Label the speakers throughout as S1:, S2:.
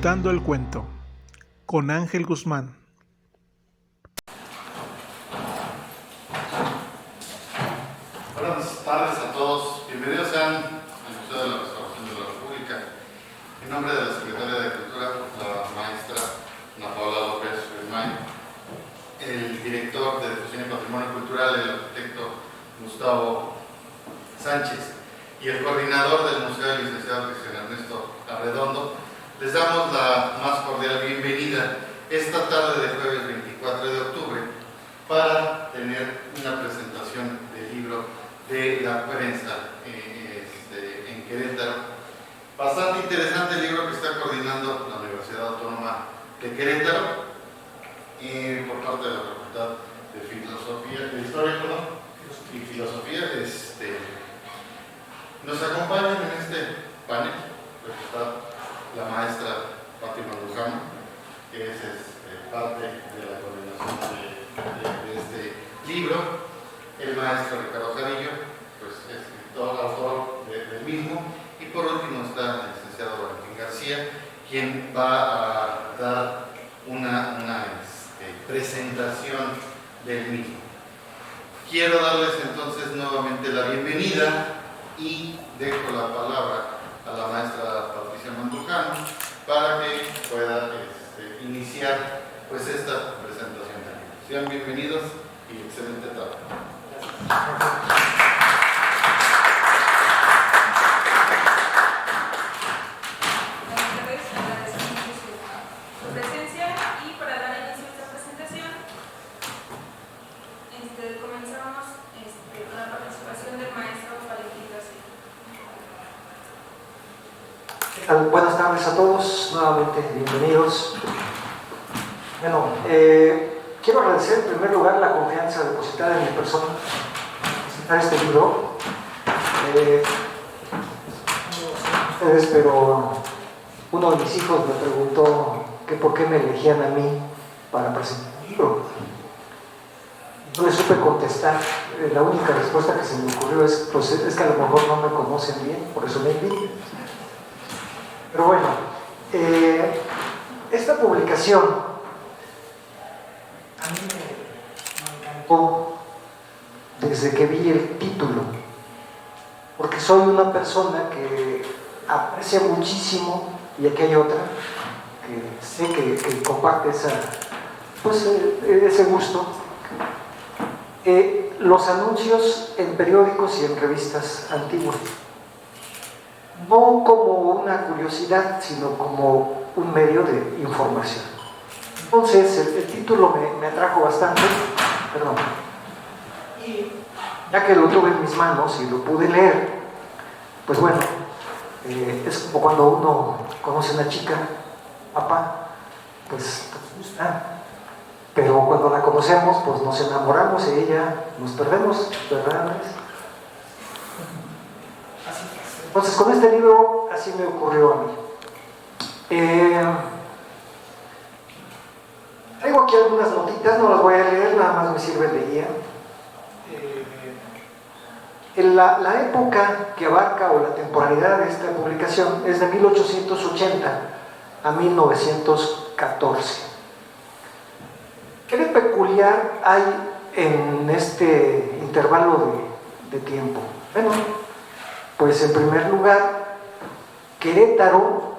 S1: Contando el cuento con Ángel Guzmán.
S2: Buenas tardes a todos. Bienvenidos sean al Museo de la Restauración de la República. En nombre de la Secretaría de Cultura, la maestra Ana Paula López Guzmán, el director de Difusión y Patrimonio Cultural, el arquitecto Gustavo Sánchez, y el coordinador del museo, el licenciado Cristian Ernesto Arredondo, les damos la más cordial bienvenida esta tarde de jueves 24 de octubre para tener una presentación del libro de la prensa en Querétaro. Bastante interesante el libro que está coordinando la Universidad Autónoma de Querétaro por parte de la Facultad de Filosofía, de Historia y Filosofía. Nos acompañan en este panel, pues está la maestra Fátima Luján, que es parte de la coordinación de este libro, el maestro Ricardo Jarillo, pues escritor, autor del mismo, y por último está el licenciado Valentín García, quien va a dar una presentación del mismo. Quiero darles entonces nuevamente la bienvenida y dejo la palabra a la maestra Patricia Mandujano para que pueda iniciar pues esta presentación. Sean bienvenidos y excelente tarde.
S3: Buenas tardes, agradecemos su presencia y para dar inicio a esta presentación comenzamos con la participación del maestro Valentín García.
S4: Buenas tardes a todos, nuevamente bienvenidos. Bueno, quiero agradecer en primer lugar la confianza depositada en mi persona para presentar este libro. Ustedes, pero uno de mis hijos me preguntó que por qué me elegían a mí para presentar el libro. No le supe contestar. La única respuesta que se me ocurrió es que a lo mejor no me conocen bien, por eso me invitan. Pero bueno, esta publicación a mí me encantó desde que vi el título, porque soy una persona que aprecia muchísimo, y aquí hay otra que sé que comparte ese gusto, los anuncios en periódicos y en revistas antiguas. No como una curiosidad, sino como un medio de información. Entonces, el título me atrajo bastante, y ya que lo tuve en mis manos y lo pude leer, pues bueno, es como cuando uno conoce a una chica, papá, pues gusta, pero cuando la conocemos, pues nos enamoramos y ella nos perdemos, ¿verdad? Entonces, con este libro así me ocurrió a mí. Traigo aquí algunas notitas, no las voy a leer, nada más me sirve de guía. La época que abarca, o la temporalidad de esta publicación, es de 1880 a 1914. ¿Qué de peculiar hay en este intervalo de tiempo? Bueno, pues en primer lugar, Querétaro,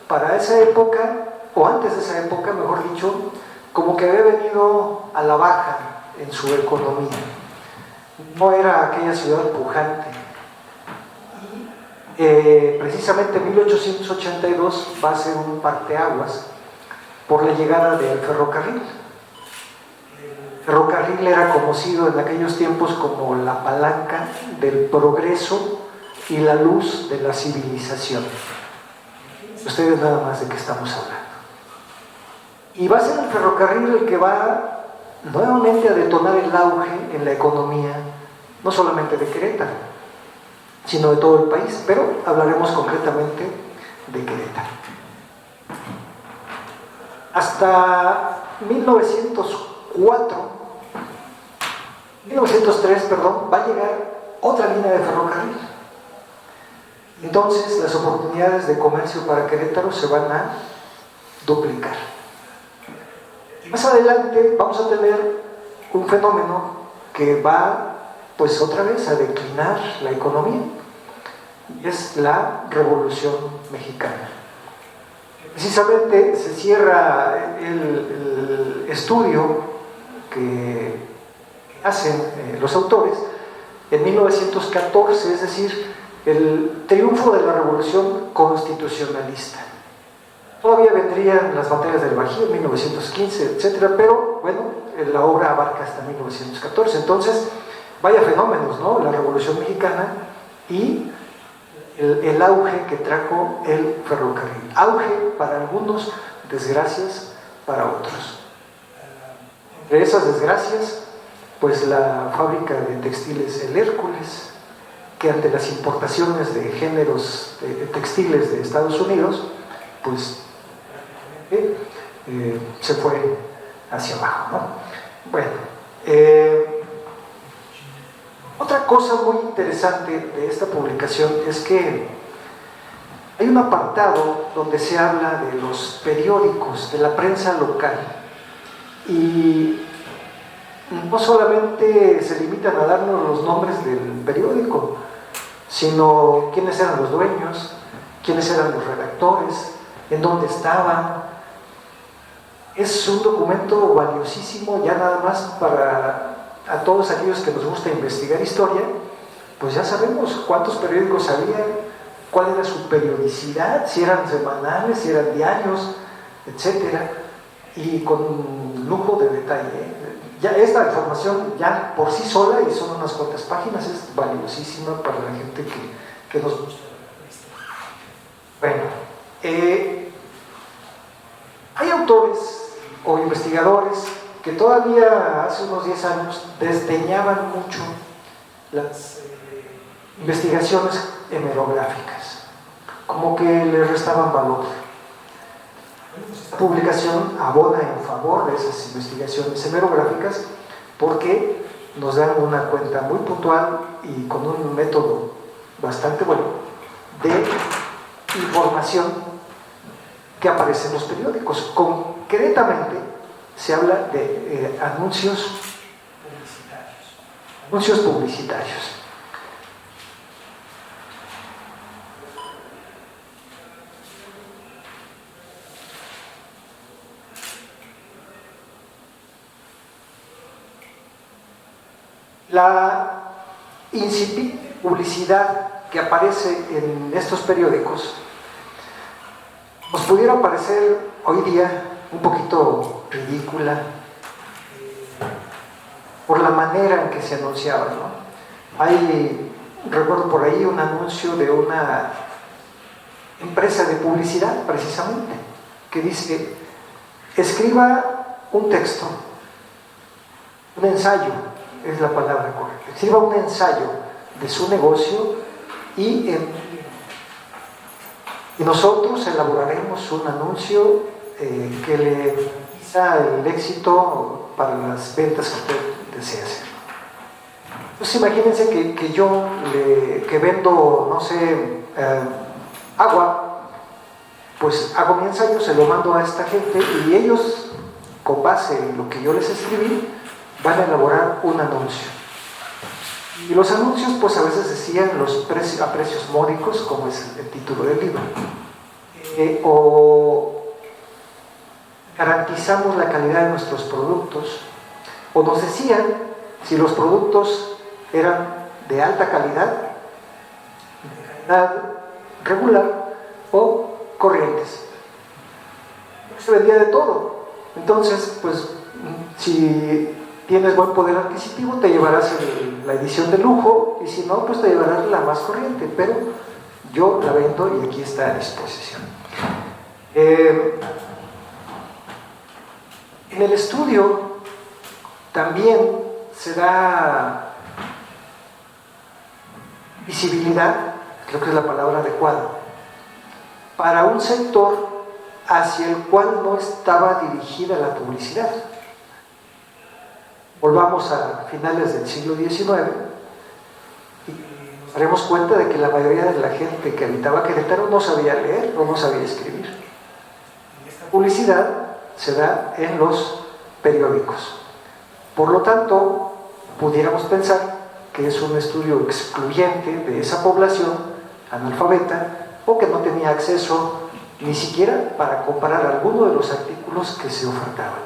S4: para esa época, o antes de esa época, mejor dicho, como que había venido a la baja en su economía. No era aquella ciudad pujante. Precisamente 1882 va a ser un parteaguas por la llegada del ferrocarril. El ferrocarril era conocido en aquellos tiempos como la palanca del progreso y la luz de la civilización. Ustedes nada más de qué estamos hablando. Y va a ser el ferrocarril el que va nuevamente a detonar el auge en la economía, no solamente de Querétaro, sino de todo el país, pero hablaremos concretamente de Querétaro. Hasta 1903, va a llegar otra línea de ferrocarril. Entonces las oportunidades de comercio para Querétaro se van a duplicar. Más adelante vamos a tener un fenómeno que va pues otra vez a declinar la economía, y es la Revolución Mexicana. Precisamente se cierra el estudio que hacen los autores en 1914, es decir, el triunfo de la Revolución Constitucionalista. Todavía vendrían las batallas del Bajío en 1915, etcétera, pero bueno, la obra abarca hasta 1914. Entonces, vaya fenómenos, ¿no? La Revolución Mexicana y el auge que trajo el ferrocarril. Auge para algunos, desgracias para otros. Entre esas desgracias, pues la fábrica de textiles El Hércules, que ante las importaciones de géneros textiles de Estados Unidos, pues se fue hacia abajo, ¿no? Bueno, otra cosa muy interesante de esta publicación es que hay un apartado donde se habla de los periódicos, de la prensa local, y no solamente se limitan a darnos los nombres del periódico, sino quiénes eran los dueños, quiénes eran los redactores, en dónde estaban. Es un documento valiosísimo ya nada más para a todos aquellos que nos gusta investigar historia, pues ya sabemos cuántos periódicos había, cuál era su periodicidad, si eran semanales, si eran diarios, etcétera, y con lujo de detalle. Ya esta información ya por sí sola, y son unas cuantas páginas, es valiosísima para la gente que nos gusta. Bueno, hay autores o investigadores que todavía hace unos 10 años desdeñaban mucho las investigaciones hemerográficas, como que le restaban valor. Esta publicación abona en favor de esas investigaciones hemerográficas porque nos dan una cuenta muy puntual y con un método bastante bueno de información que aparece en los periódicos. Concretamente se habla de anuncios publicitarios. La incipiente publicidad que aparece en estos periódicos nos pudiera parecer hoy día un poquito ridícula por la manera en que se anunciaba, ¿no? Recuerdo por ahí un anuncio de una empresa de publicidad, precisamente, que dice: escriba un texto, un ensayo, es la palabra correcta, escriba un ensayo de su negocio y nosotros elaboraremos un anuncio que le garantiza el éxito para las ventas que usted desea hacer. Entonces imagínense que yo que vendo, no sé, agua, pues hago mi ensayo, se lo mando a esta gente y ellos, con base en lo que yo les escribí, van a elaborar un anuncio. Y los anuncios pues a veces decían a precios módicos, como es el título del libro, o garantizamos la calidad de nuestros productos, o nos decían si los productos eran de alta calidad, de calidad regular o corrientes. Se vendía de todo. Entonces, pues, si tienes buen poder adquisitivo, te llevarás la edición de lujo, y si no, pues te llevarás la más corriente, pero yo la vendo y aquí está a disposición. En el estudio también se da visibilidad, creo que es la palabra adecuada, para un sector hacia el cual no estaba dirigida la publicidad. Volvamos a finales del siglo XIX y nos daremos cuenta de que la mayoría de la gente que habitaba Querétaro no sabía leer o no sabía escribir. Esta publicidad se da en los periódicos. Por lo tanto, pudiéramos pensar que es un estudio excluyente de esa población analfabeta o que no tenía acceso ni siquiera para comparar alguno de los artículos que se ofertaban,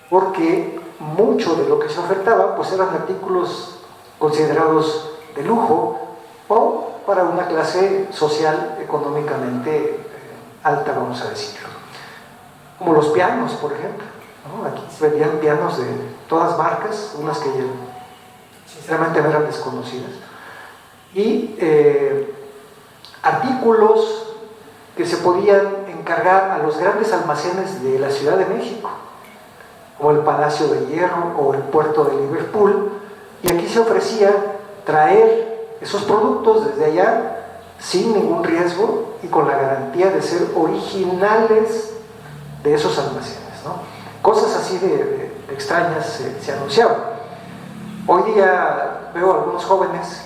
S4: porque mucho de lo que se ofertaba pues eran artículos considerados de lujo o para una clase social económicamente alta, vamos a decirlo, como los pianos, por ejemplo, ¿no? Aquí se vendían pianos de todas marcas, unas que sinceramente me eran desconocidas, y artículos que se podían encargar a los grandes almacenes de la Ciudad de México, como el Palacio de Hierro o el puerto de Liverpool, y aquí se ofrecía traer esos productos desde allá sin ningún riesgo y con la garantía de ser originales de esos almacenes, ¿no? Cosas así de extrañas se anunciaban. Hoy día veo a algunos jóvenes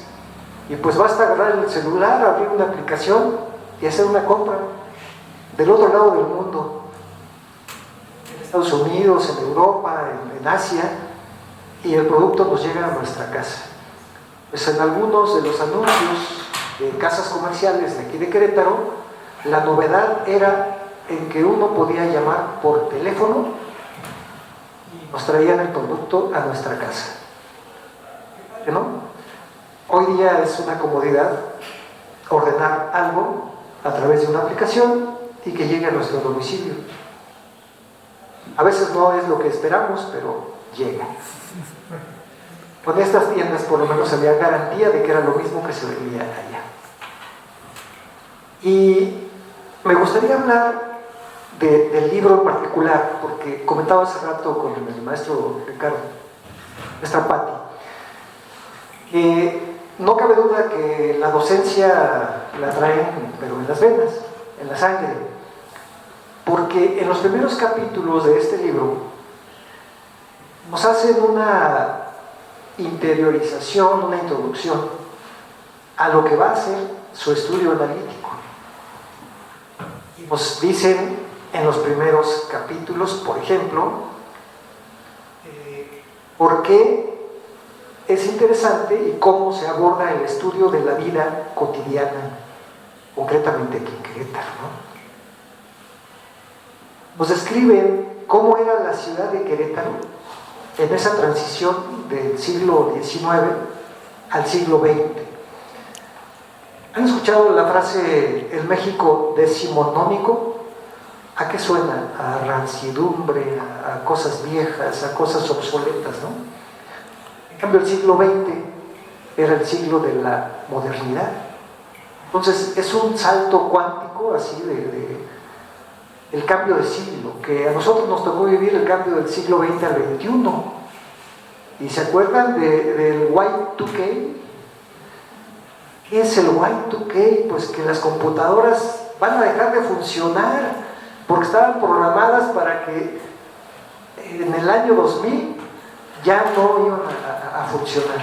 S4: y pues basta agarrar el celular, abrir una aplicación y hacer una compra del otro lado del mundo, en Estados Unidos, en Europa, en Asia, y el producto nos llega a nuestra casa. Pues en algunos de los anuncios de casas comerciales de aquí de Querétaro, la novedad era en que uno podía llamar por teléfono y nos traían el producto a nuestra casa, ¿no? Hoy día es una comodidad ordenar algo a través de una aplicación y que llegue a nuestro domicilio. A veces no es lo que esperamos, pero llega. Con estas tiendas por lo menos había garantía de que era lo mismo que se vendía allá. Y me gustaría hablar del libro en particular, porque comentaba hace rato con el maestro Ricardo, nuestra Patti, que no cabe duda que la docencia la traen, pero en las venas, en la sangre, porque en los primeros capítulos de este libro nos hacen una interiorización, una introducción a lo que va a ser su estudio analítico. Y nos dicen en los primeros capítulos, por ejemplo, por qué es interesante y cómo se aborda el estudio de la vida cotidiana, concretamente aquí en Querétaro, ¿no? Nos describen cómo era la ciudad de Querétaro en esa transición del siglo XIX al siglo XX. ¿Han escuchado la frase el México decimonónico? ¿A qué suena? A rancidumbre, a cosas viejas, a cosas obsoletas, ¿no? En cambio el siglo XX era el siglo de la modernidad. Entonces es un salto cuántico así el cambio de siglo, que a nosotros nos tocó vivir el cambio del siglo XX al XXI. ¿Y se acuerdan del Y2K? ¿Qué es el Y2K? Pues que las computadoras van a dejar de funcionar porque estaban programadas para que en el año 2000 ya no iban a funcionar.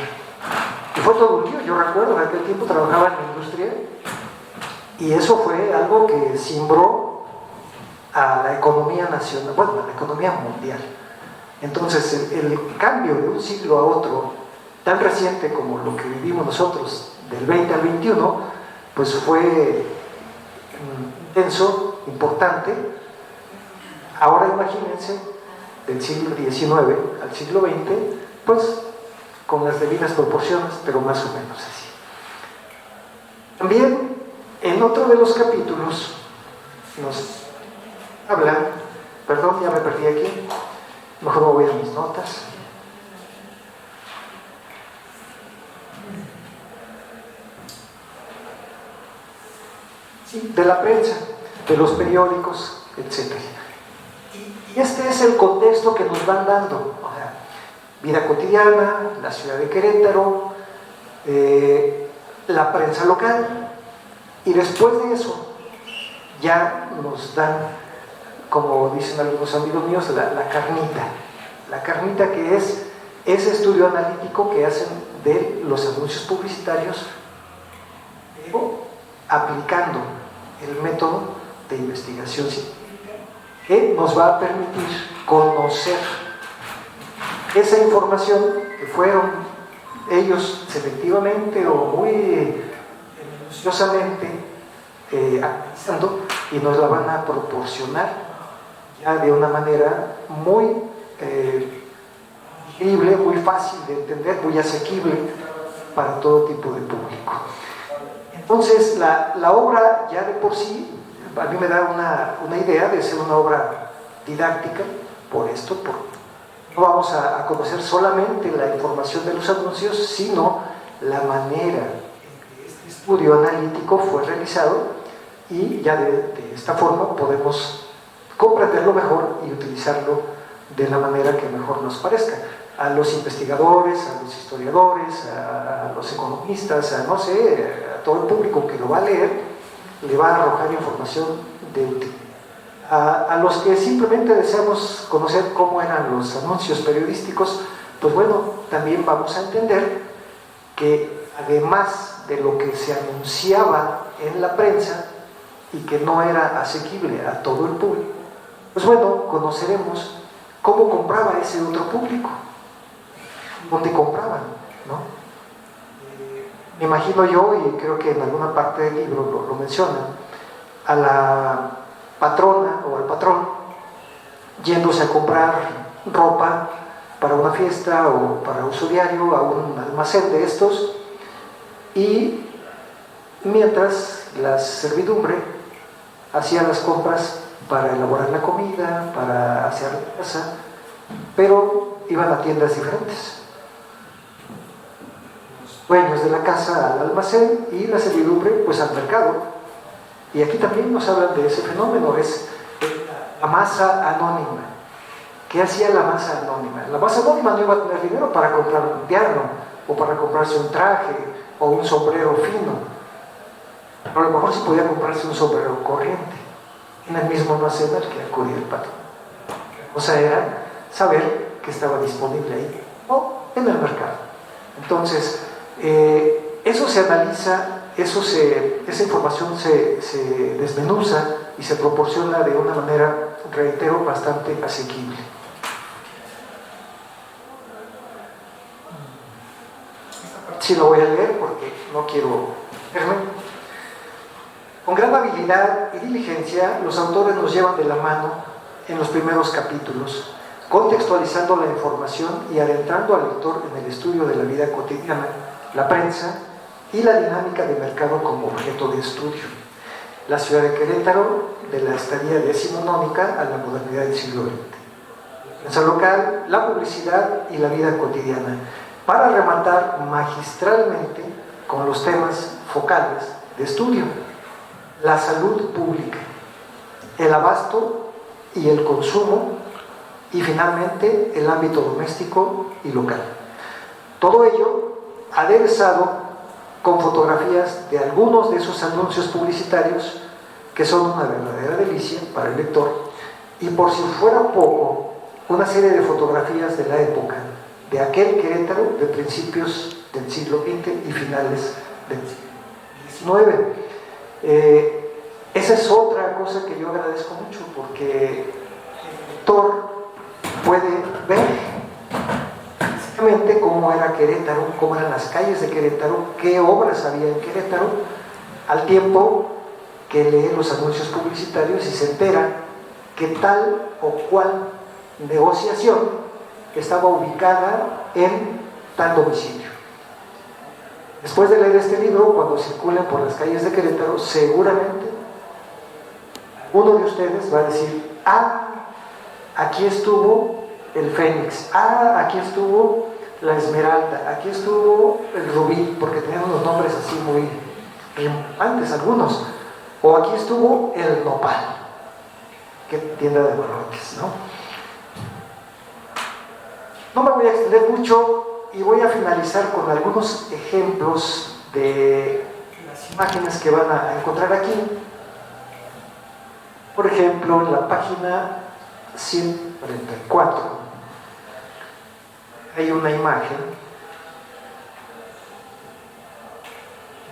S4: Y fue todo un lío. Yo recuerdo, en aquel tiempo trabajaba en la industria y eso fue algo que cimbró a la economía nacional, bueno, a la economía mundial. Entonces el cambio de un siglo a otro, tan reciente como lo que vivimos nosotros, del 20 al 21, pues fue intenso, importante. Ahora imagínense, del siglo XIX al siglo XX, pues con las debidas proporciones, pero más o menos así. También en otro de los capítulos nos habla, perdón, ya me perdí aquí, mejor me voy a mis notas. Sí, de la prensa, de los periódicos, etc. Y este es el contexto que nos van dando, o sea, vida cotidiana, la ciudad de Querétaro, la prensa local, y después de eso ya nos dan, como dicen algunos amigos míos, la carnita que es ese estudio analítico que hacen de los anuncios publicitarios, pero aplicando el método de investigación científica que nos va a permitir conocer esa información que fueron ellos selectivamente o muy minuciosamente analizando, y nos la van a proporcionar ya de una manera muy digerible, muy fácil de entender, muy asequible para todo tipo de público. Entonces la obra ya de por sí a mí me da una idea de ser una obra didáctica, por esto, no vamos a conocer solamente la información de los anuncios, sino la manera en que este estudio analítico fue realizado, y ya de esta forma podemos comprenderlo mejor y utilizarlo de la manera que mejor nos parezca. A los investigadores, a los historiadores, a los economistas, a no sé, a todo el público que lo va a leer, le va a arrojar información de utilidad. A los que simplemente deseamos conocer cómo eran los anuncios periodísticos, pues bueno, también vamos a entender que además de lo que se anunciaba en la prensa y que no era asequible a todo el público, pues bueno, conoceremos cómo compraba ese otro público, dónde compraban, ¿no? Me imagino yo, y creo que en alguna parte del libro lo mencionan, a la patrona o al patrón yéndose a comprar ropa para una fiesta o para uso diario a un almacén de estos, y mientras la servidumbre hacía las compras para elaborar la comida, para hacer la casa, pero iban a tiendas diferentes. Los dueños de la casa al almacén y la servidumbre pues al mercado. Y aquí también nos hablan de ese fenómeno, es la masa anónima. ¿Qué hacía la masa anónima? La masa anónima no iba a tener dinero para comprar un piano, o para comprarse un traje, o un sombrero fino. Pero a lo mejor sí podía comprarse un sombrero corriente, en el mismo almacén al que acudía el patrón. O sea, era saber que estaba disponible ahí, o en el mercado. Entonces, eso se analiza, esa información se desmenuza y se proporciona de una manera, reitero, bastante asequible. Sí lo voy a leer porque no quiero verme. Con gran habilidad y diligencia, los autores nos llevan de la mano en los primeros capítulos, contextualizando la información y adentrando al lector en el estudio de la vida cotidiana, la prensa y la dinámica de mercado como objeto de estudio. La ciudad de Querétaro, de la estadía decimonónica a la modernidad del siglo XX. La prensa local, la publicidad y la vida cotidiana, para rematar magistralmente con los temas focales de estudio: la salud pública, el abasto y el consumo, y finalmente el ámbito doméstico y local. Todo ello aderezado con fotografías de algunos de esos anuncios publicitarios que son una verdadera delicia para el lector, y por si fuera poco, una serie de fotografías de la época, de aquel Querétaro de principios del siglo XX y finales del siglo XIX. Esa es otra cosa que yo agradezco mucho, porque el lector puede ver exactamente cómo era Querétaro, cómo eran las calles de Querétaro, qué obras había en Querétaro, al tiempo que lee los anuncios publicitarios y se entera que tal o cual negociación estaba ubicada en tal domicilio. Después de leer este libro, cuando circulen por las calles de Querétaro, seguramente uno de ustedes va a decir: ah, aquí estuvo el Fénix, ah, aquí estuvo la Esmeralda, aquí estuvo el Rubí, porque tenían unos nombres así muy rimbombantes algunos, o aquí estuvo el Nopal, que tienda de barrotes, ¿no? No me voy a extender mucho y voy a finalizar con algunos ejemplos de las imágenes que van a encontrar aquí. Por ejemplo, en la página 144 hay una imagen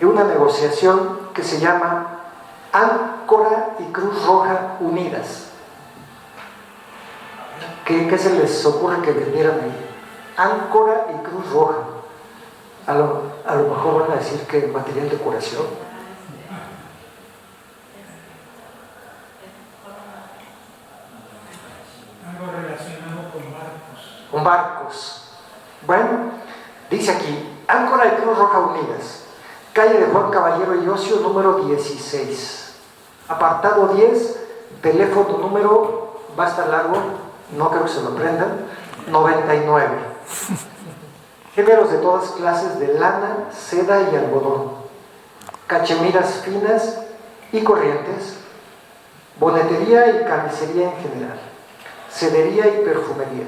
S4: de una negociación que se llama Áncora y Cruz Roja Unidas. ¿Qué se les ocurre que vendieran ahí? Áncora y Cruz Roja. A lo mejor van a decir que material de curación.
S5: Algo relacionado con barcos.
S4: Con barcos. Bueno, dice aquí, Áncora y Cruz Roja unidas, calle de Juan Caballero y Ocio, número 16, apartado 10, teléfono número, va a estar largo, no creo que se lo aprendan, 99. Géneros de todas clases de lana, seda y algodón, cachemiras finas y corrientes, bonetería y carnicería en general, cedería y perfumería,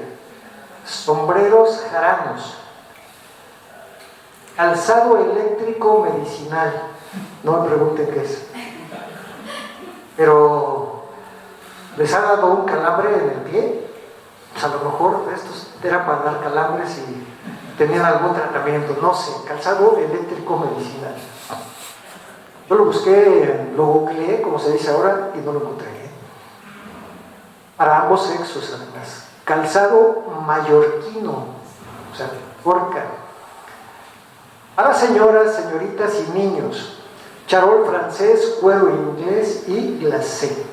S4: sombreros jaranos, calzado eléctrico medicinal, no me pregunten qué es, pero les ha dado un calambre en el pie, pues a lo mejor estos eran para dar calambres y tenían algún tratamiento, no sé, calzado eléctrico medicinal. Yo lo busqué, lo googleé, como se dice ahora, y no lo encontré. Para ambos sexos, además. Calzado mallorquino, o sea, porca. Para señoras, señoritas y niños, charol francés, cuero inglés y glacé.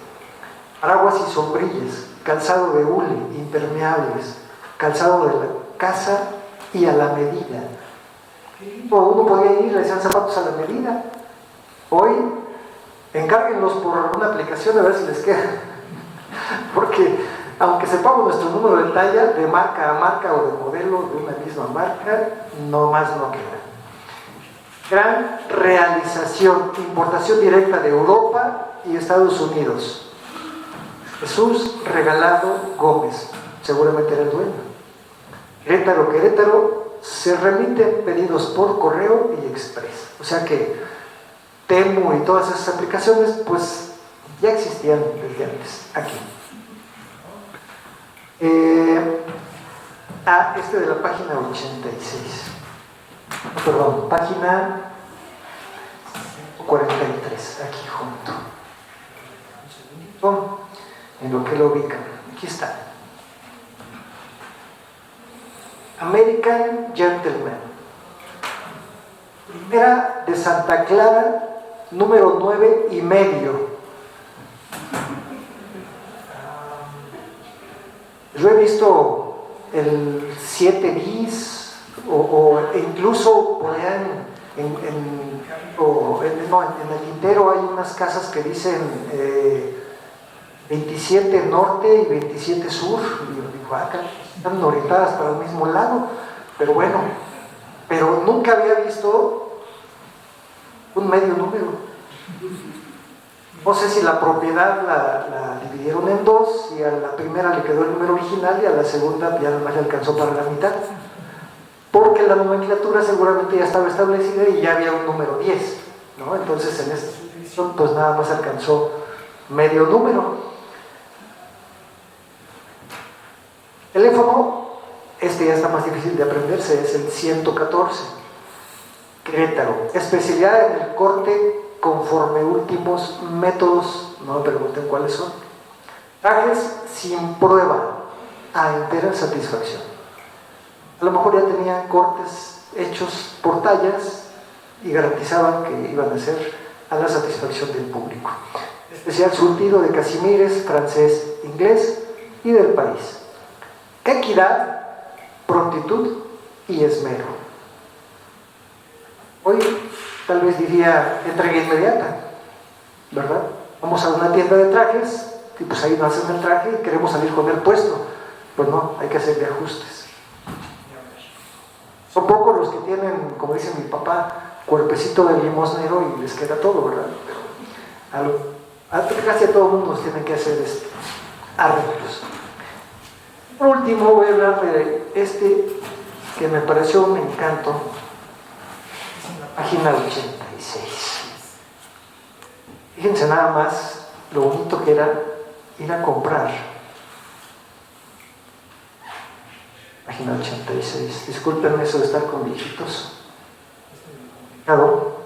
S4: Paraguas y sombrillas, calzado de hule, impermeables, calzado de la casa y a la medida. Uno podía ir, le hacían zapatos a la medida. Hoy, encárguenlos por una aplicación a ver si les queda. Porque aunque sepamos nuestro número de talla, de marca a marca o de modelo de una misma marca, no más no queda. Gran realización, importación directa de Europa y Estados Unidos. Jesús Regalado Gómez, seguramente era el dueño. Querétaro, se remiten pedidos por correo y express. O sea que Temu y todas esas aplicaciones, pues ya existían desde antes, aquí. Este de la página 86. Perdón, página 43, aquí junto. En lo que lo ubican. Aquí está. American Gentleman. Primera de Santa Clara, número 9 y medio. Yo he visto el 7 bis o incluso por allá en el Quintero hay unas casas que dicen 27 norte y 27 sur. Y yo digo, acá están orientadas para el mismo lado, pero bueno, pero nunca había visto un medio número. No sé si la propiedad la dividieron en dos y a la primera le quedó el número original y a la segunda ya nomás le alcanzó para la mitad, porque la nomenclatura seguramente ya estaba establecida y ya había un número 10, ¿no? Entonces en esta edición pues nada más alcanzó medio número. Teléfono, este ya está más difícil de aprenderse, es el 114. Querétaro, especialidad en el corte conforme últimos métodos, no me pregunten cuáles son. Trajes sin prueba, a entera satisfacción. A lo mejor ya tenían cortes hechos por tallas y garantizaban que iban a ser a la satisfacción del público. Especial surtido de casimires, francés, inglés y del país. Equidad, prontitud y esmero. Hoy tal vez diría entrega inmediata, ¿verdad? Vamos a una tienda de trajes y pues ahí nos hacen el traje y queremos salir con el puesto. Pues no, hay que hacerle ajustes. Son pocos los que tienen, como dice mi papá, cuerpecito de limosnero y les queda todo, ¿verdad? Pero casi a todo el mundo nos tienen que hacer arreglos. Por último voy a hablar de este que me pareció un encanto, página 86. Fíjense nada más lo bonito que era ir a comprar. Página 86. Discúlpenme eso de estar con viejitos. Claro.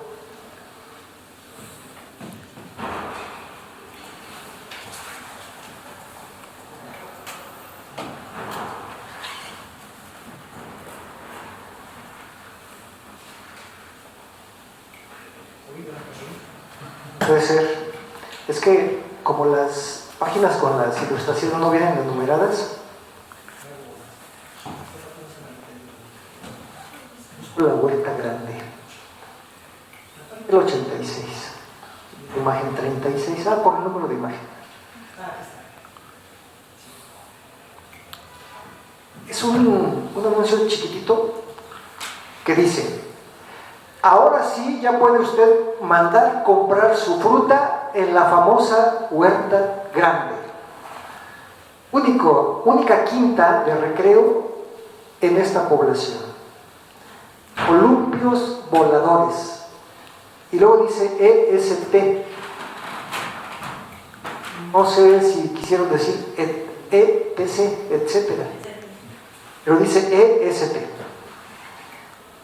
S4: puede ser. Es que como las páginas con las ilustraciones no vienen enumeradas, la Huerta Grande, el 86, imagen 36, por el número de imagen. Es un anuncio chiquitito que dice: ahora sí ya puede usted mandar comprar su fruta en la famosa Huerta Grande. Única quinta de recreo en esta población. Columpios voladores. Y luego dice EST. No sé si quisieron decir ETC, etcétera. Pero dice EST.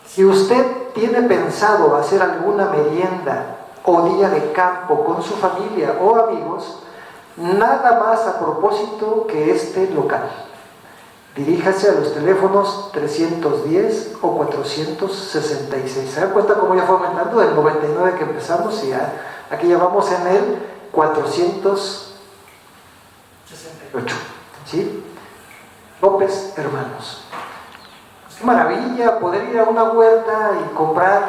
S4: Si usted tiene pensado hacer alguna merienda o día de campo con su familia o amigos, nada más a propósito que este local. Diríjase a los teléfonos 310 o 466. ¿Se dan cuenta cómo ya fue aumentando? Del 99 que empezamos y aquí ya vamos en el 468. ¿Sí? López Hermanos. Qué maravilla poder ir a una huerta y comprar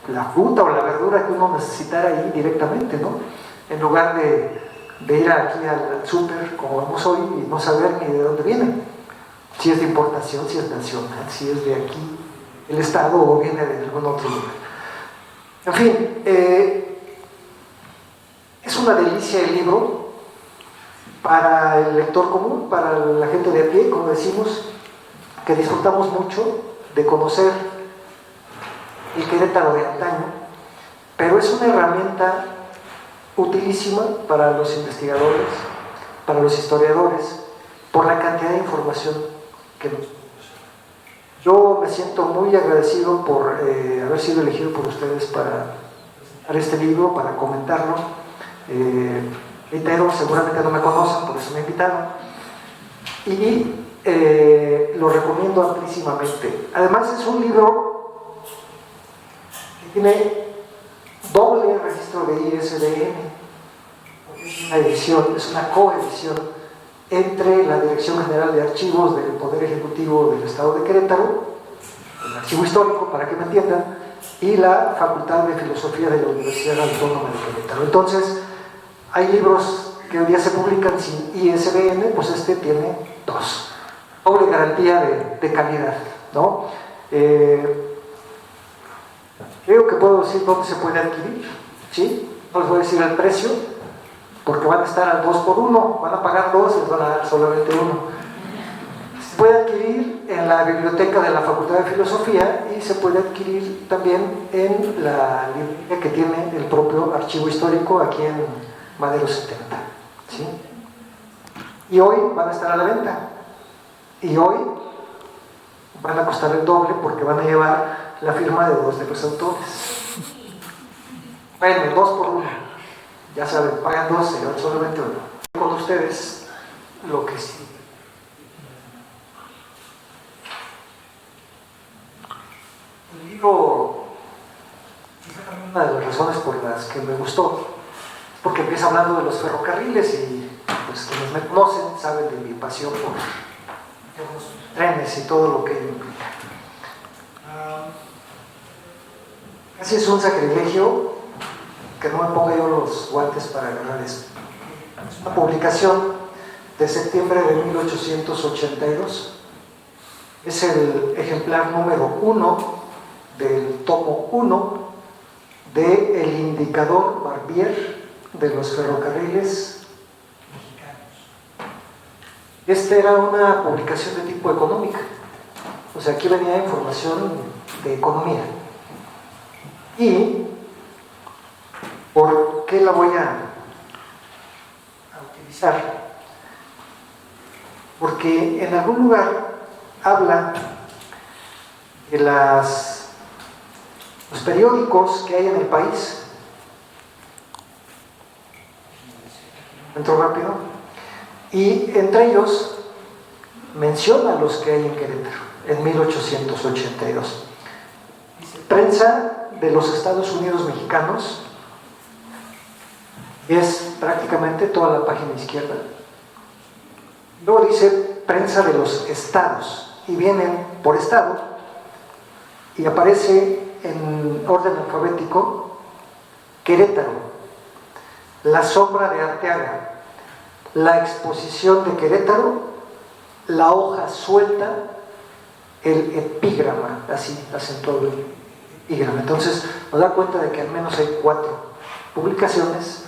S4: la fruta o la verdura que uno necesitara ahí directamente, ¿no? En lugar de ir aquí al súper como vamos hoy y no saber ni de dónde viene, si es de importación, si es nacional, si es de aquí el estado o viene de algún otro lugar. En fin, es una delicia el libro para el lector común, para la gente de a pie, como decimos, que disfrutamos mucho de conocer el Querétaro de antaño, pero es una herramienta utilísima para los investigadores, para los historiadores, por la cantidad de información que nos... Yo me siento muy agradecido por haber sido elegido por ustedes para este libro, para comentarlo. Reitero, seguramente no me conocen, por eso me invitaron. Y lo recomiendo amplísimamente. Además es un libro que tiene doble registro de ISBN. Es una edición, es una coedición entre la Dirección General de Archivos del Poder Ejecutivo del Estado de Querétaro, el Archivo Histórico, para que me entiendan, y la Facultad de Filosofía de la Universidad Autónoma de Querétaro. Entonces, hay libros que hoy día se publican sin ISBN, pues este tiene dos. Doble garantía de calidad, ¿no? Creo que puedo decir dónde se puede adquirir, ¿sí? No les voy a decir el precio, porque van a estar al 2 por 1, van a pagar 2 y les van a dar solamente 1. Se puede adquirir en la biblioteca de la Facultad de Filosofía y se puede adquirir también en la librería que tiene el propio Archivo Histórico aquí en Madero 70, ¿sí? Y hoy van a estar a la venta. Y hoy van a costar el doble porque van a llevar la firma de 2 de los autores. Bueno, 2 por 1. Ya saben, pagan 2, se llevan solamente 1. Con ustedes lo que sí. El libro, una de las razones por las que me gustó, es porque empieza hablando de los ferrocarriles y pues quienes me conocen saben de mi pasión por los trenes y todo lo que ello implica. Casi es un sacrilegio que no me ponga yo los guantes para agarrar esto. Es una publicación de septiembre de 1882. Es el ejemplar número 1 del tomo 1 de El Indicador Barbier de los ferrocarriles mexicanos. Esta era una publicación de tipo económica, o sea, aquí venía información de economía. ¿Y por qué la voy a utilizar? Porque en algún lugar habla de los periódicos que hay en el país. Entro rápido. Y entre ellos menciona los que hay en Querétaro en 1882. Dice: prensa de los Estados Unidos mexicanos, Es prácticamente toda la página izquierda. Luego dice prensa de los estados y vienen por estado y aparece en orden alfabético Querétaro, la sombra de Arteaga, la exposición de Querétaro, la hoja suelta, el epígrama, así acentuado el epígrama. Entonces nos da cuenta de que al menos hay 4 publicaciones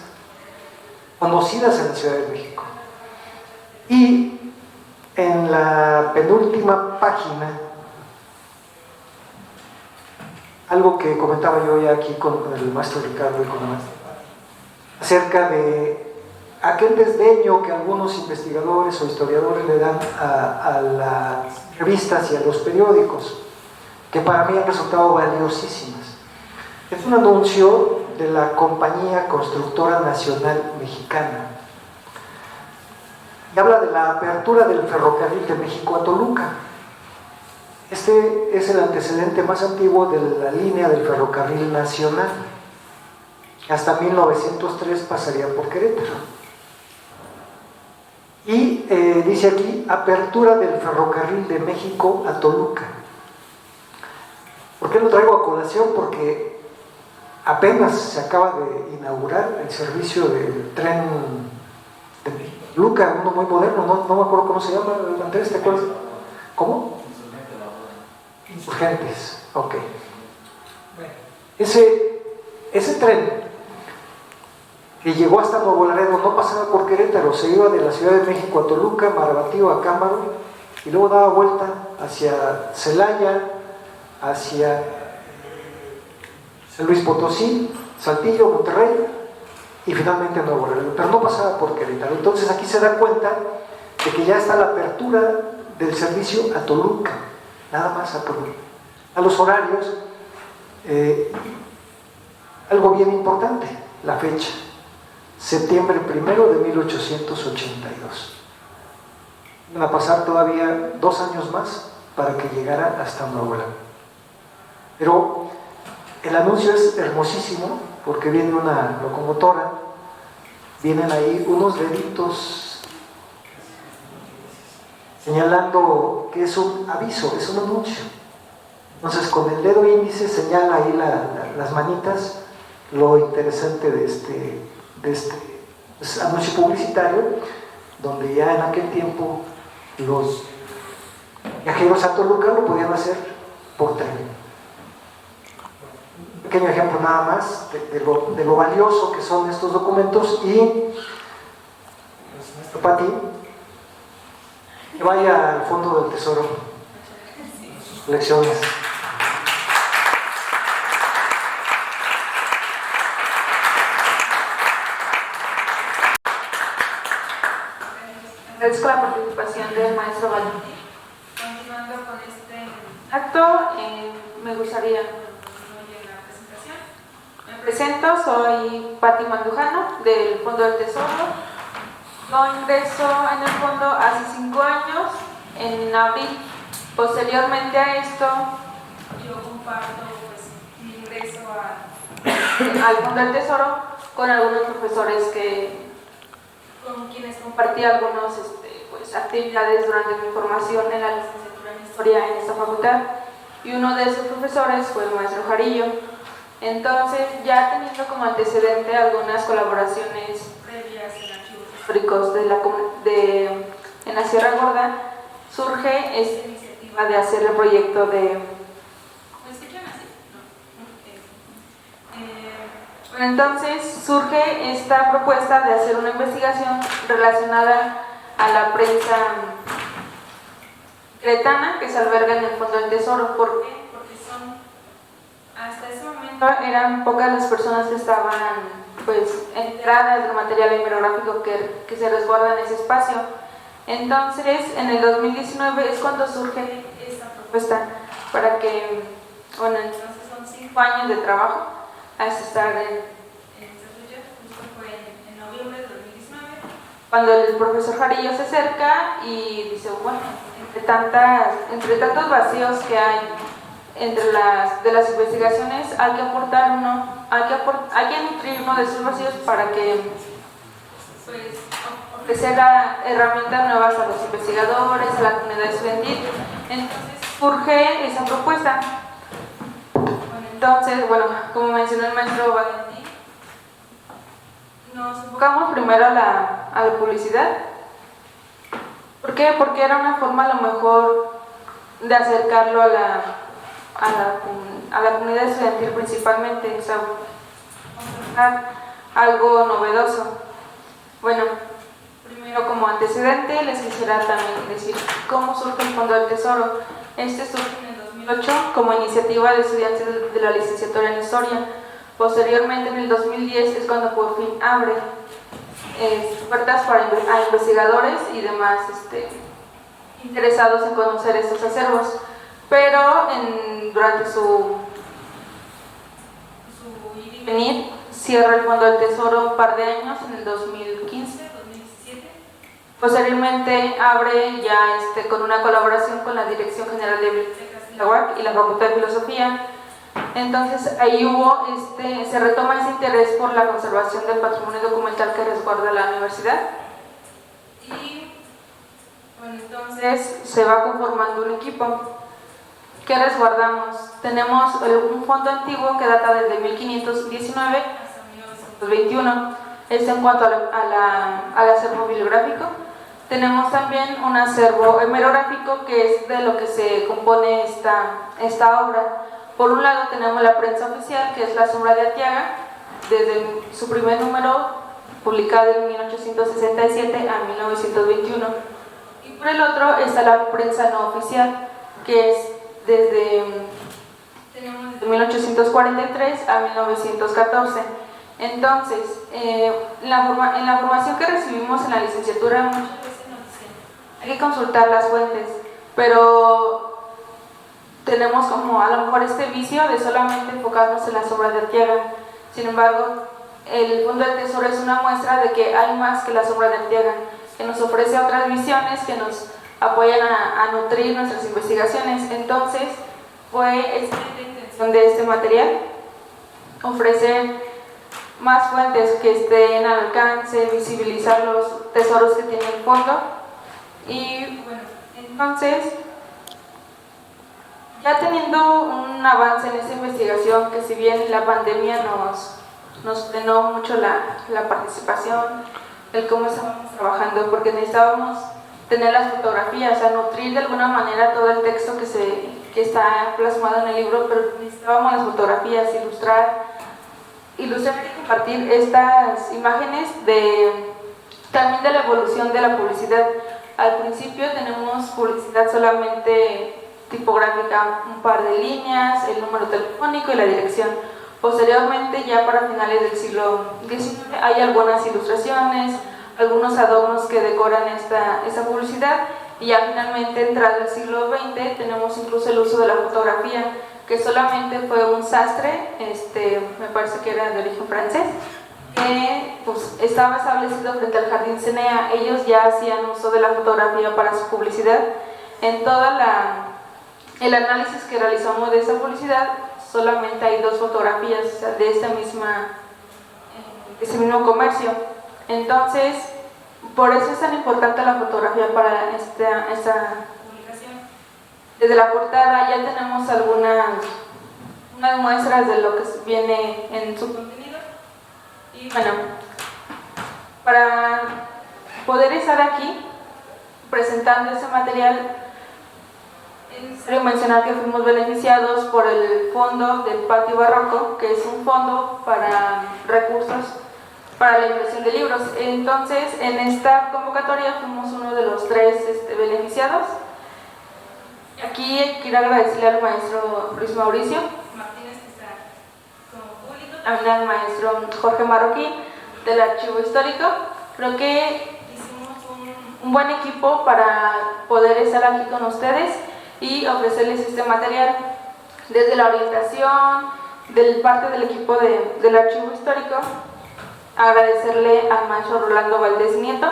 S4: conocidas en la Ciudad de México. Y en la penúltima página, algo que comentaba yo ya aquí con el maestro Ricardo y con la maestra, acerca de aquel desdeño que algunos investigadores o historiadores le dan a las revistas y a los periódicos, que para mí han resultado valiosísimas. Es un anuncio de la Compañía Constructora Nacional Mexicana y habla de la apertura del ferrocarril de México a Toluca. Este es el antecedente más antiguo de la línea del ferrocarril nacional. Hasta 1903 pasaría por Querétaro. Y dice aquí, apertura del ferrocarril de México a Toluca. ¿Por qué lo traigo a colación? Porque apenas se acaba de inaugurar el servicio del tren de Toluca, uno muy moderno, no me acuerdo cómo se llama, Andrés, ¿te acuerdas? ¿Cómo? Insurgentes, ok. Ese tren que llegó hasta Nuevo Laredo no pasaba por Querétaro, se iba de la Ciudad de México a Toluca, Marabatío, a Cámaro, y luego daba vuelta hacia Celaya, hacia San Luis Potosí, Saltillo, Monterrey y finalmente Nuevo Laredo, pero no pasaba por Querétaro. Entonces aquí se da cuenta de que ya está la apertura del servicio a Toluca, nada más a Toluca. A los horarios, algo bien importante, la fecha, septiembre 1 de 1882. Van a pasar todavía 2 años más para que llegara hasta Nuevo Laredo. Pero el anuncio es hermosísimo porque viene una locomotora, vienen ahí unos deditos señalando que es un aviso, es un anuncio. Entonces con el dedo índice señala ahí las manitas lo interesante de este anuncio publicitario, donde ya en aquel tiempo los viajeros a Toluca lo podían hacer por tren. Un pequeño ejemplo nada más de lo valioso que son estos documentos. Y nuestro Pati, que vaya al fondo del tesoro, sus colecciones.
S3: Agradezco la participación del maestro Valentín. Continuando con este acto, me gustaría concluir la presentación. Me presento, soy Pati Mandujano del Fondo del Tesoro. Yo ingreso en el fondo hace 5 años, en abril. Posteriormente a esto, yo comparto mi ingreso al Fondo del Tesoro con algunos profesores con quienes compartí algunas actividades durante mi formación en la licenciatura en Historia en esta facultad, y uno de esos profesores fue el maestro Jarillo. Entonces, ya teniendo como antecedente algunas colaboraciones previas en archivos históricos en la Sierra Gorda, surge esta iniciativa de hacer el proyecto de... ¿Me escuchan así? No. Entonces surge esta propuesta de hacer una investigación relacionada a la prensa queretana que se alberga en el Fondo del Tesoro. ¿Por qué? Porque hasta ese momento eran pocas las personas que estaban enteradas del material hemerográfico que se resguarda en ese espacio. Entonces, en el 2019 es cuando surge esta propuesta para que, entonces son 5 años de trabajo hasta estar en esta fecha. Justo fue en noviembre de 2019 cuando el profesor Jarillo se acerca y dice, bueno, entre tantos vacíos que hay entre de las investigaciones hay que aportar hay que nutrir uno de esos vacíos para que pues, ofrecer herramientas nuevas a los investigadores, a la comunidad estudiantil. Entonces surge esa propuesta. Entonces, bueno, como mencionó el maestro Valentín, nos enfocamos primero a la publicidad. ¿Por qué? Porque era una forma a lo mejor de acercarlo a la comunidad estudiantil principalmente, o sea, mostrar algo novedoso. Bueno, primero como antecedente les quisiera también decir cómo surge el Fondo del Tesoro. Este surge en el 2008 como iniciativa de estudiantes de la licenciatura en Historia. Posteriormente, en el 2010 es cuando por fin abre puertas a investigadores y demás interesados en conocer estos acervos, pero durante su ir y venir cierra el Fondo del Tesoro un par de años, en el 2015, 2017. Posteriormente abre ya con una colaboración con la Dirección General de Bibliotecas de la UAC y la Facultad de Filosofía. Entonces ahí se retoma ese interés por la conservación del patrimonio documental que resguarda la universidad. Y bueno, entonces se va conformando un equipo. ¿Qué resguardamos? Tenemos un fondo antiguo que data desde 1519 hasta 1921. Esto en cuanto al acervo bibliográfico. Tenemos también un acervo hemerográfico, que es de lo que se compone esta obra. Por un lado tenemos la prensa oficial, que es La Sombra de Arteaga, desde su primer número, publicado en 1867 a 1921. Y por el otro está la prensa no oficial, que es desde 1843 a 1914. Entonces, en la formación que recibimos en la licenciatura, muchas veces nos dicen, hay que consultar las fuentes, pero tenemos como a lo mejor este vicio de solamente enfocarnos en las obras de Arteaga. Sin embargo, el Fondo del Tesoro es una muestra de que hay más que las obras de Arteaga, que nos ofrece otras visiones que nos apoyan a nutrir nuestras investigaciones. Entonces, fue esta la intención de este material, ofrecer más fuentes que estén al alcance, visibilizar los tesoros que tiene el fondo. Y bueno, entonces, ya teniendo un avance en esta investigación, que si bien la pandemia nos frenó mucho la participación, el cómo estábamos trabajando, porque necesitábamos tener las fotografías, nutrir de alguna manera todo el texto que está plasmado en el libro, pero necesitábamos las fotografías, ilustrar y compartir estas imágenes también de la evolución de la publicidad. Al principio tenemos publicidad solamente tipográfica, un par de líneas, el número telefónico y la dirección. Posteriormente, ya para finales del siglo XIX, hay algunas ilustraciones, algunos adornos que decoran esta publicidad, y ya finalmente, entrado el siglo XX, tenemos incluso el uso de la fotografía, que solamente fue un sastre, me parece que era de origen francés, que pues, estaba establecido frente al Jardín Cenea. Ellos ya hacían uso de la fotografía para su publicidad. En todo el análisis que realizamos de esa publicidad, solamente hay 2 fotografías, o sea, de ese mismo comercio. Entonces, por eso es tan importante la fotografía para esta publicación. Desde la portada ya tenemos unas muestras de lo que viene en su contenido. Y bueno, para poder estar aquí presentando ese material, es necesario mencionar que fuimos beneficiados por el fondo del Patio Barroco, que es un fondo para recursos para la impresión de libros. Entonces, en esta convocatoria fuimos uno de los 3 beneficiados. Aquí quiero agradecerle al maestro Luis Mauricio Martínez, que está como público, también al maestro Jorge Marroquín del Archivo Histórico. Creo que hicimos un buen equipo para poder estar aquí con ustedes y ofrecerles este material, desde la orientación del parte del equipo del Archivo Histórico. Agradecerle al maestro Rolando Valdés Nieto,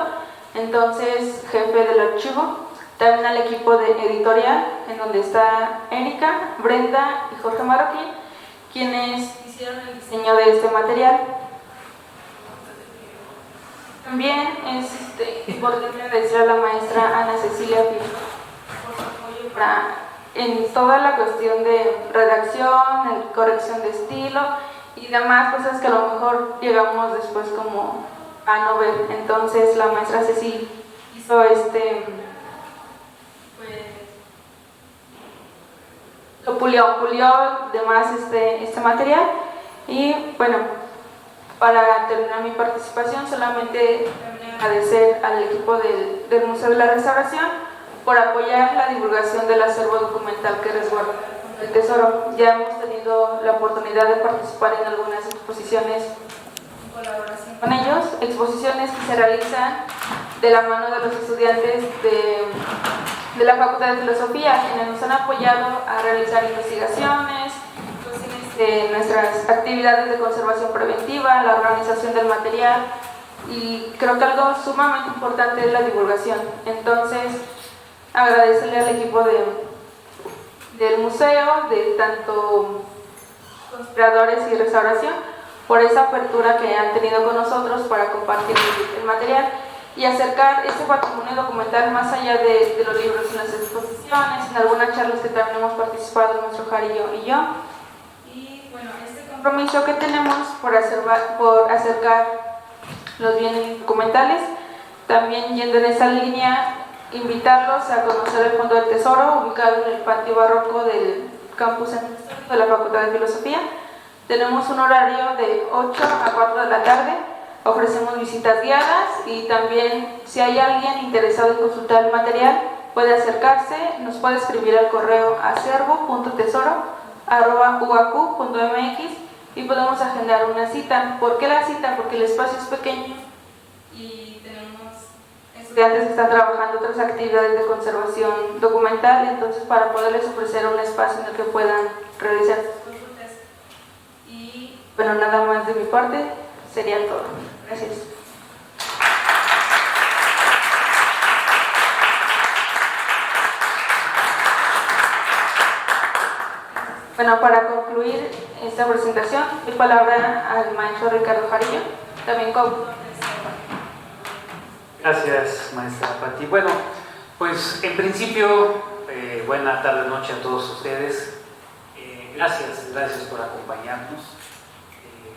S3: entonces jefe del archivo, también al equipo de editorial, en donde está Erika, Brenda y Jorge Marroquín, quienes hicieron el diseño de este material. También es importante agradecer a la maestra Ana Cecilia Figueroa por su apoyo en toda la cuestión de redacción, corrección de estilo y demás cosas que a lo mejor llegamos después como a no ver. Entonces la maestra Ceci hizo lo pulió de más este material. Y bueno, para terminar mi participación, solamente agradecer al equipo del Museo de la Restauración por apoyar la divulgación del acervo documental que resguarda el Tesoro. Ya hemos tenido la oportunidad de participar en algunas exposiciones en colaboración con ellos, exposiciones que se realizan de la mano de los estudiantes de la Facultad de Filosofía, quienes nos han apoyado a realizar investigaciones, nuestras actividades de conservación preventiva, la organización del material, y creo que algo sumamente importante es la divulgación. Entonces, agradecerle al equipo del museo, de tanto conspiradores y restauración, por esa apertura que han tenido con nosotros para compartir el material y acercar este patrimonio documental más allá de los libros, en las exposiciones, en algunas charlas que también hemos participado, nuestro Jarillo y yo. Y bueno, este compromiso que tenemos por acercar los bienes documentales, también yendo en esa línea, invitarlos a conocer el Fondo del Tesoro, ubicado en el patio barroco del campus de la Facultad de Filosofía. Tenemos un horario de 8 a 4 de la tarde, ofrecemos visitas guiadas y también si hay alguien interesado en consultar el material puede acercarse, nos puede escribir al correo acervo.tesoro@uacu.mx y podemos agendar una cita. ¿Por qué la cita? Porque el espacio es pequeño y tenemos estudiantes que están trabajando otras actividades de conservación documental, entonces para poderles ofrecer un espacio en el que puedan realizar sus consultas. Y bueno, nada más de mi parte, sería todo. Gracias. Bueno, para concluir esta presentación, doy palabra al maestro Ricardo Jarillo, también coautor.
S6: Gracias, maestra Pati. Bueno, pues en principio, buena tarde, noche a todos ustedes. Gracias por acompañarnos.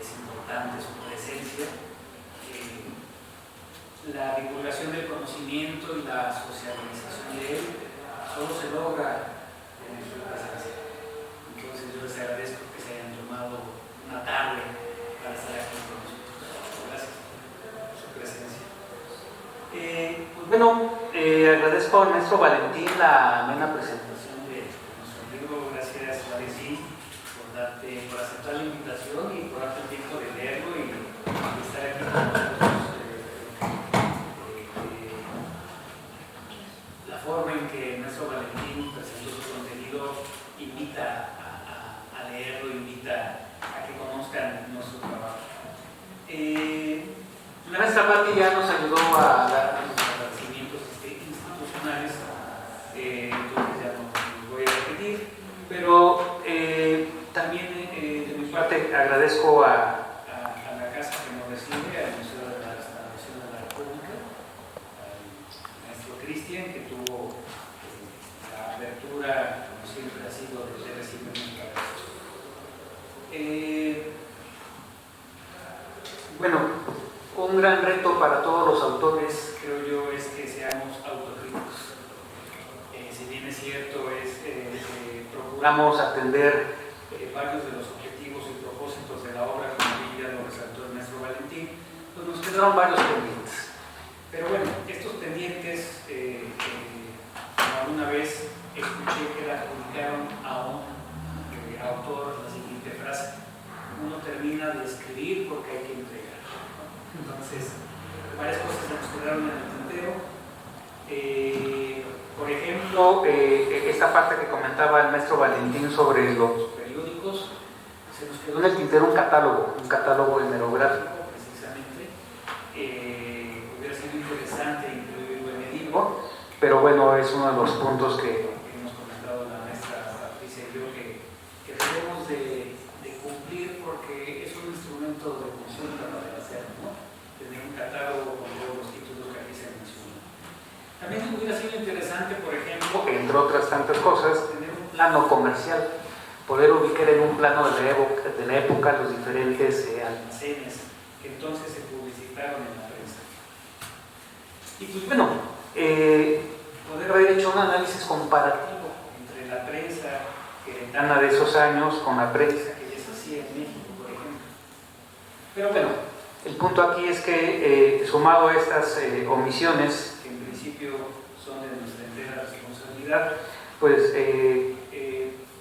S6: Es importante su presencia. La divulgación del conocimiento y la socialización de él solo se logra en su presencia. Entonces yo les agradezco que se hayan tomado una tarde para estar aquí con nosotros. Gracias por su presencia. Pues bueno, agradezco al maestro Valentín la amena presentación de nuestro libro. Gracias, Valentín, por aceptar la invitación y por darte el tiempo de leerlo y estar aquí con nosotros. La forma en que nuestro Valentín presentó su contenido invita a leerlo, invita a que conozcan nuestro trabajo. La maestra Pati ya nos ayudó a dar los agradecimientos institucionales, entonces ya no los voy a repetir, pero también de mi parte agradezco a la casa que nos recibe, al Museo de la Restauración de la República, al maestro Cristian, que tuvo la apertura, como siempre ha sido, de recibir nuestra casa. Bueno, un gran reto para todos los autores, creo yo, es que seamos autocríticos. Si bien es cierto, procuramos atender varios de los objetivos y propósitos de la obra, como ya lo resaltó el maestro Valentín, pues nos quedaron varios pendientes. Pero bueno, estos pendientes, alguna vez escuché que le adjudicaron a un autor la siguiente frase: uno termina de escribir porque hay que entregar. Entonces, varias cosas se nos quedaron en el tintero. Por ejemplo, esta parte que comentaba el maestro Valentín sobre los periódicos, se nos quedó en el tintero un catálogo hemerográfico, precisamente. Hubiera sido interesante incluirlo en el libro, pero bueno, es uno de los puntos que hemos comentado la maestra Patricia y yo que debemos de cumplir porque es un instrumento de consulta para el hacer, ¿no? Tener un catálogo con todos los títulos que aquí se mencionan. También hubiera sido interesante, por ejemplo, entre otras tantas cosas, tener un plano comercial, poder ubicar en un plano de la época los diferentes almacenes que entonces se publicitaron en la prensa. Y pues bueno, poder haber hecho un análisis comparativo entre la prensa queretana de esos años con la prensa que ya se hacía en México, por ejemplo. Pero bueno, el punto aquí es que sumado a estas omisiones, que en principio son de nuestra entera responsabilidad, pues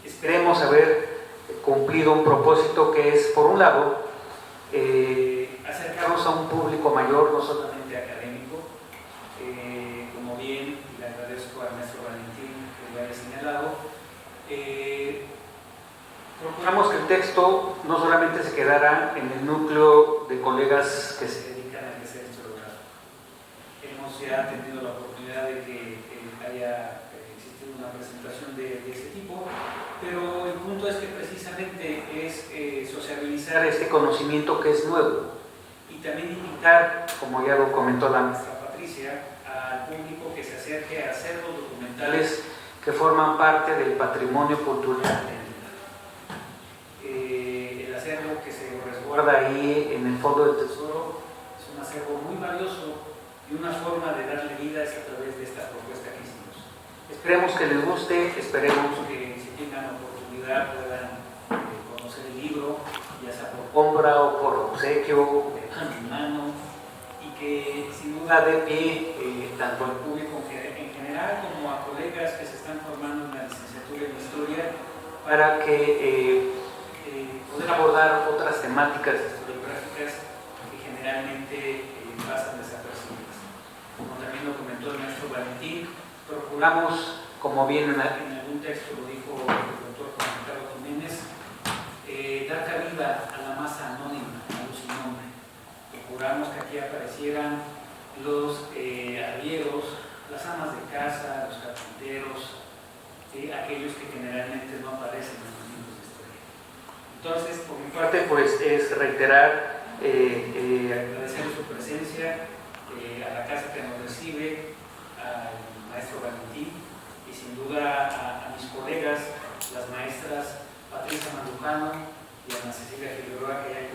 S6: esperemos haber cumplido un propósito que es, por un lado, acercarnos a un público mayor, no solamente académico, como bien le agradezco al maestro Valentín que lo haya señalado. Procuramos que el texto no solamente se quedara en el núcleo de colegas que se dedican a hacer historiografía. Hemos ya tenido la oportunidad de que haya existido una presentación de ese tipo, pero el punto es que precisamente es sociabilizar este conocimiento que es nuevo y también invitar, como ya lo comentó la maestra Patricia, al público que se acerque a acervos documentales que forman parte del patrimonio cultural. El acervo que se resguarda ahí en el fondo del tesoro es un acervo muy valioso y una forma de darle vida es a través de esta propuesta que hicimos. Esperemos que les guste, esperemos que si tengan oportunidad puedan conocer el libro, ya sea por compra o por obsequio, de mano en mano, y que sin duda dé pie tanto al público en general como a colegas que se están formando en la licenciatura en Historia para que poder abordar otras temáticas historiográficas que generalmente pasan desapercibidas. Como también lo comentó el maestro Valentín, procuramos, como bien en algún texto lo dijo el doctor Juan Carlos Jiménez, dar cabida a la masa anónima, a luz y nombre. Procuramos que aquí aparecieran los arrieros, las amas de casa, los carpinteros, aquellos que generalmente no aparecen en los libros de historia. Entonces, por mi parte, pues es reiterar, agradecer su presencia a la casa que nos recibe, al maestro Valentín y sin duda a mis colegas, las maestras Patricia Mandujano y Ana Cecilia Figueroa, que ya